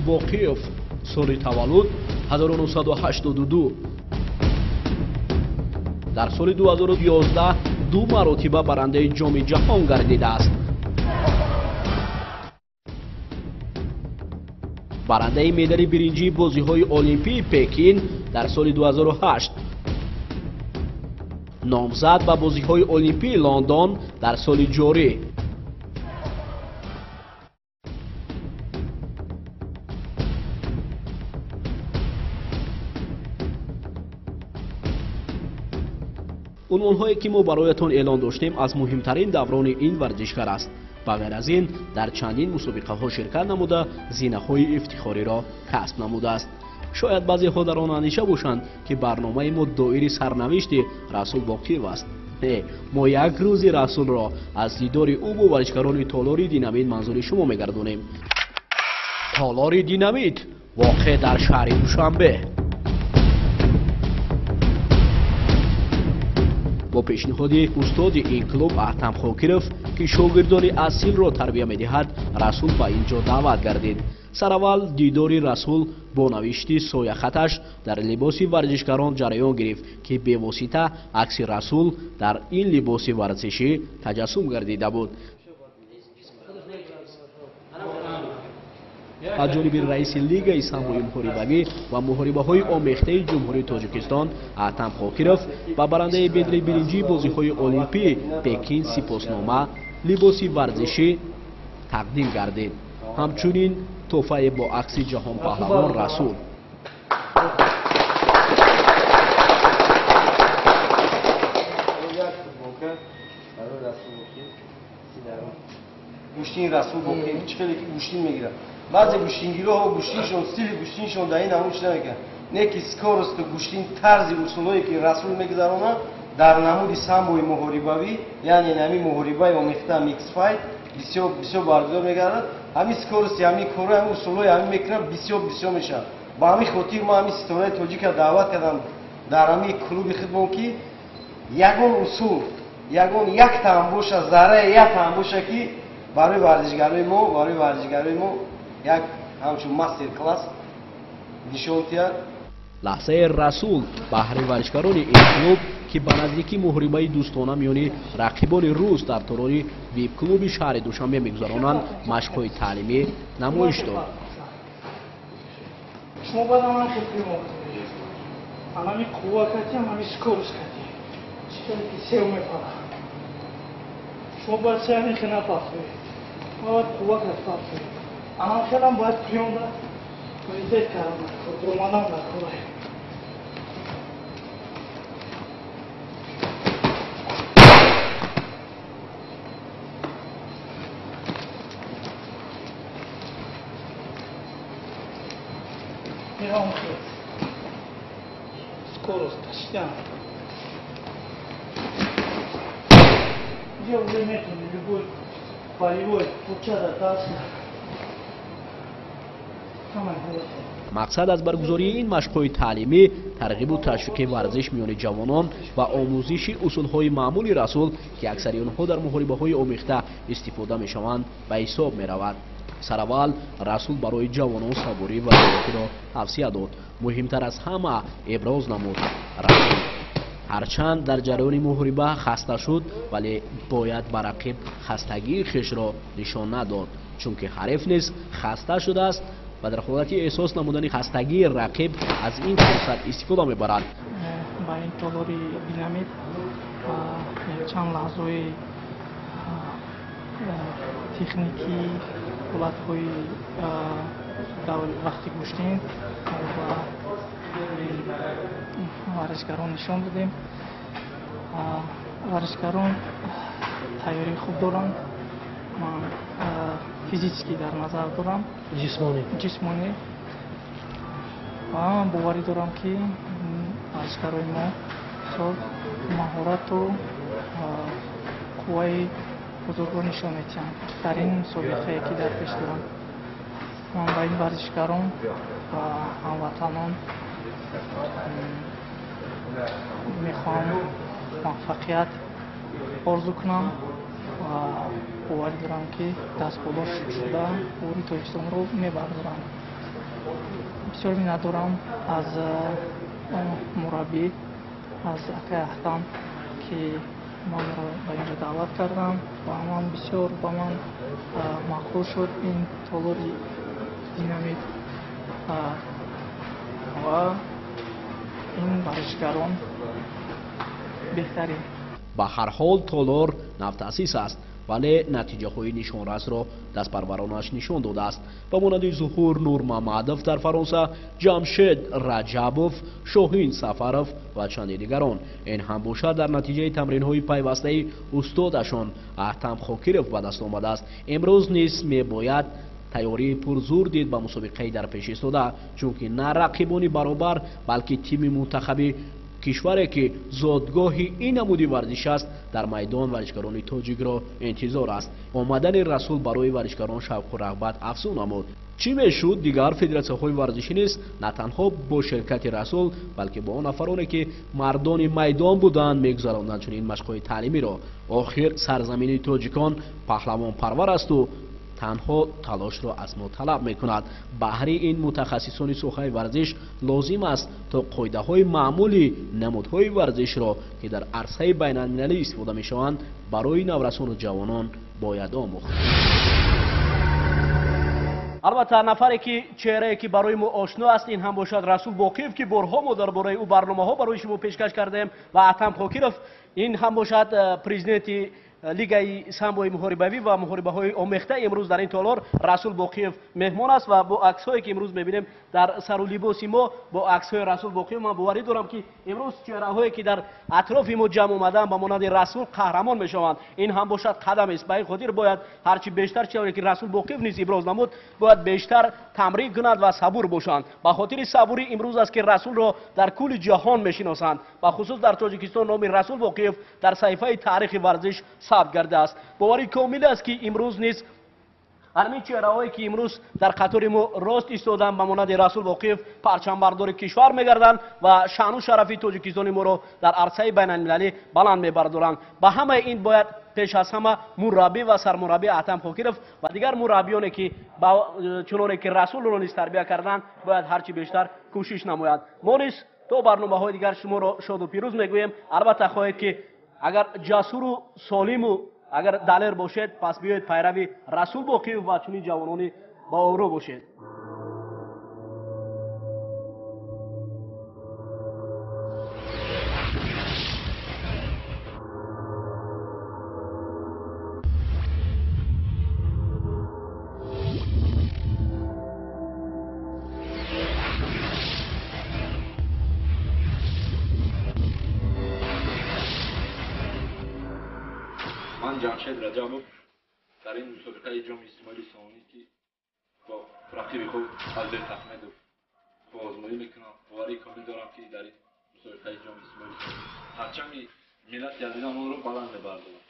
боқиев, соли таваллуд 1982. дар соли 2011 ду маротиба барандаи ҷоми ҷаҳон гардидааст. барандаи медали биринҷии бозиҳои олимпии Пекин дар соли 2008. номзад ба бозиҳои олимпии Лондон дар соли ҷорӣ. унвонҳое ки мо бароятон эълон доштем аз муҳимтарин даврони ин варзишгар аст. ба ғайр аз ин дар чандин мусобиқаҳо ширкат намуда зинаҳои ифтихориро касб намудааст. шояд баъзеҳо дар он андеша бошанд ки барномаи мо доири сарнавишти Расул Боқиев аст. мо як рӯзи Расулро аз дидори ӯ бо варзишгарони Толори Динамит манзури шумо мегардонем. Толори Динамит воқеъ дар шаҳри Душанбе. бо пешниҳоди устоди ин клуб Аҳтам Хокиров ки шогирдони асилро тарбия медиҳад, Расул ба ин ҷо даъват гардид. сараввал дидори Расул бо навишти сояхаташ дар либоси варзишгарон ҷараён гирифт ки бевосита акси Расул дар ин либоси варзишӣ таҷассум гардида буд. аз ҷониби раиси лигаи самбои муҳорибагӣ ва муҳорибаҳои омехтаи ҷумҳурии Тоҷикистон Аҳтам Хокиров ба барандаи медали биринҷии бозиҳои олимпии Пекин сипоснома либоси варзишӣ тақдим гардид. ҳамчунин тӯҳфае бо акси ҷаҳонпаҳлавон Расул. гӯштини Расул Боқиев ҳеҷ хеле ки гӯштин мегирад. баъзе гӯштингироҳо гӯштиншон стили гӯштиншон дар ин намуд шуда мекунад. не ки скоросту гӯштин тарзи усулое ки Расул мегузаронад дар намуди самбои муҳорибавӣ, яъне нами муҳорибаи омехта микс файт бисёр бардор мегардад. ҳамин скорости ҳамин кора ҳамин усулҳои ҳамин мекунад бисёр мешавад. ба ҳамин хотир ма ҳамин ситораи тоҷика даъват кардам дар ҳамин клуби хидмон ки ягон усул ягон як таъм боша зарраи як таъм боша ки барои варзишгарои мо як ҳамчун мастер класс нишон диҳад. лаҳзаи Расул баҳри варзишгарони ин клуб ки ба наздикӣ муҳорибаи дӯстона миёни рақибони рус дар торори вип-клуби шаҳри Душанбе мегузаронанд машқҳои таълимӣ намоиш дод. шумо баъд ҳаман фикри мокунед, ҳамани қувва кардем, ҳамин скорост кардем, чиқадар ки сеҳ мефарад. шумо баъд сеҳ хина фарқоед, баъд қувва кард фарқоед. ҳаман хелам бояд пиёнда приоритет кардам, романам накунед. скорость кашидан. Я уже метну любой полевой пучада дастна. мақсад аз баргузории ин машқҳои таълимӣ тарғибу ташвиқи варзиш миёни ҷавонон ва омӯзиши усулҳои маъмули Расул ки аксари онҳо дар муҳорибаҳои омехта истифода мешаванд ба ҳисоб меравад. сараввал Расул барои ҷавонон сабурӣ ва зиёдатиро тавсия дод. муҳимтар аз ҳама иброз намуд. Расул ҳарчанд дар ҷараёни муҳориба хаста шуд, вале бояд ба рақиб хастагии хешро нишон надод, чунки ҳариф низ хаста шудааст ва дар ҳолати эҳсос намудани хастагии рақиб аз ин фурсат истифода мебарад. ба ин Толори Динамит чанд лаҳзаи техникӣ ҳолатҳои вақти гӯштин ва варзишгарон нишон додем. варзишгарон тайёрии хуб доранд. ман физически дар назар дорам, ҷисмонӣ ва боварӣ дорам ки варзишгарои мо маҳорату қувваи бузургро нишон медиҳанд дар ин мусобиқае ки дар пеш дорам. ман ба ин варзишгарон ва ҳамватанон мехоҳам муваффақият орзу кунам ва боварӣ дорам ки дастболо шуда ӯри Тоҷикистонро мебардоранд. بسیار می‌ندارم از مربی از اکای احتام که من را به اینجا دعوت کردم و من بسیار به من مقبول شد این تالار دینامیت و این ورزشکاران بهترین. به هر حال تالار نوتأسیس است ولی نتیجه های نشانرس را دست پرورانش نشان داده است. به مانند ظهور نور محمدов در فرانسه، جمشید رجبов، شاهین سفرов و چند دیگران. این هم باشد در نتیجه تمرین های پیوسته استادشان احتم خاکیرov به دست آمده است. امروز نیز میباید تیاری پرزور دید به مسابقه در پیش ایستاده، چونکه نه رقیبانی برابر بلکه تیم منتخب کشوری که زادگاه این نمودی ورزش است در میدان ورزشکاران تاجیک را انتظار است. آمدن رسول برای ورزشکاران شوق و رغبت افزون نمود. چی میشد دیگر فدراسیون‌های ورزشی نیز نه تنها با شرکت رسول بلکه با آن نفرانی که مردان میدان بودند میگذراندند چنین مشق‌های تعلیمی را. آخر سرزمین تاجیکان پهلوان پرور است و تنها تلاش را از ما طلب می‌کند. بهر این متخصصان سوخه ورزش لازم است تا قاعده‌های معمولی نمودهای ورزش را که در عرصه بین‌المللی استفاده می‌شوند برای نورسان و جوانان باید آموخت. البته نفری که چهره که برای ما آشنا است این هم باشد رسول باقیف که بارها ما درباره او برنامه‌ها برای شما پیشکش کردیم و احتم خاکیرov این هم باشد پرزیدنت لیگای سامبوی محاربه‌ای و محاربه‌های آمیخته امروز در این تالار رسول باقیف مهمان است و با عکس‌هایی که امروز می‌بینیم در سر و لباس ما با عکس‌های رسول باقیف من باوری دارم که امروز چهره‌هایی که در اطراف ما جمع آمدند به مانند رسول قهرمان می‌شوند. این هم باشد قدم است. به این خاطر باید هرچی بیشتر چهره که رسول باقیف نیز ابراز نمود باید بیشتر تمرین کند و صبور باشند. به خاطر صبوری امروز است که رسول را در کل جهان می‌شناسند و خصوص در تاجیکستان نام رسول باقیف در صحیفه تاریخ ورزش ثبت گردیده است. باوری کامل است که امروز نیز همین چهره‌هایی که امروز در قطار ما راست ایستادند به مانند رسول باقیف پرچمبردار کشور می‌گردند و شأن و شرف تاجیکستان ما را در عرصه بین‌المللی بلند می‌بردارند. به همه این باید پیش از همه مربی و سرمربی احتم خاکیرov و دیگر مربیانی که چنانه که رسول را نیز تربیت کردند باید هرچی بیشتر کوشش نمایند. ما نیز تا برنامه‌های دیگر شما را شاد و پیروز می‌گوییم. البته خواهید که اگر جسور و سالم و اگر دلیر باشید پس بیایید پیروی رسول باقیف و چنین جوانانی با آبرو باشید. من جمشید رجبov در این مسابقه جام اسماعیل ثانی که با رقیب خود البرت احمدov با آزمایی میکنم باوری کامل دارم که در این مسابقه جام اسماعیل ثانی پرچم ملت عزیزم آن را بلند میبردارم.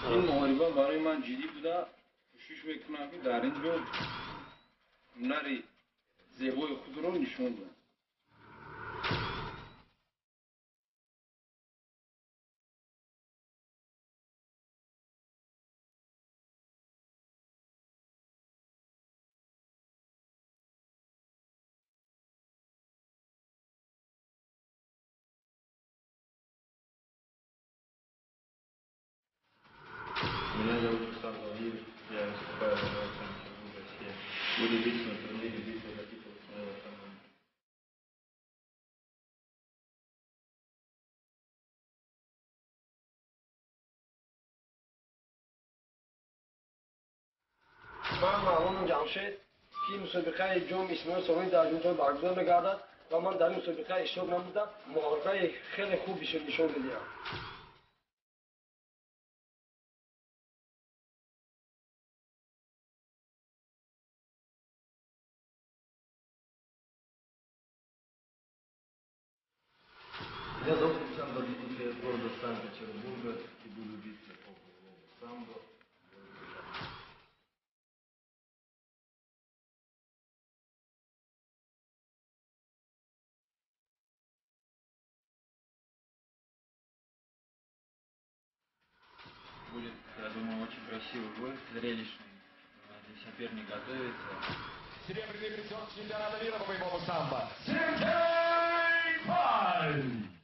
این محاربه برای من جدی بوده. کوشش میکنم که در اینجا هنر زیبای خود را نشان دهم. Меня зовут Руслан Владимирович, я выступаю за национальную футбол России. Буду биться на турнире битвы за титул своего команды. من معلوم جمشید که مسابقه جام اسماعیل ثانی در اینجا برگزار می‌گردد و من در این مسابقه اشتراک نمودم. مهارت خیلی خوب نشان می‌دهم. Я зовут Александр Дикутин из города Санкт-Петербурга и буду биться по самбо. Будет, я думаю, красивый бой, зрелищный. Соперник готовится. Серебряный призер чемпионата мира по боевому самбо. Сергей Паль!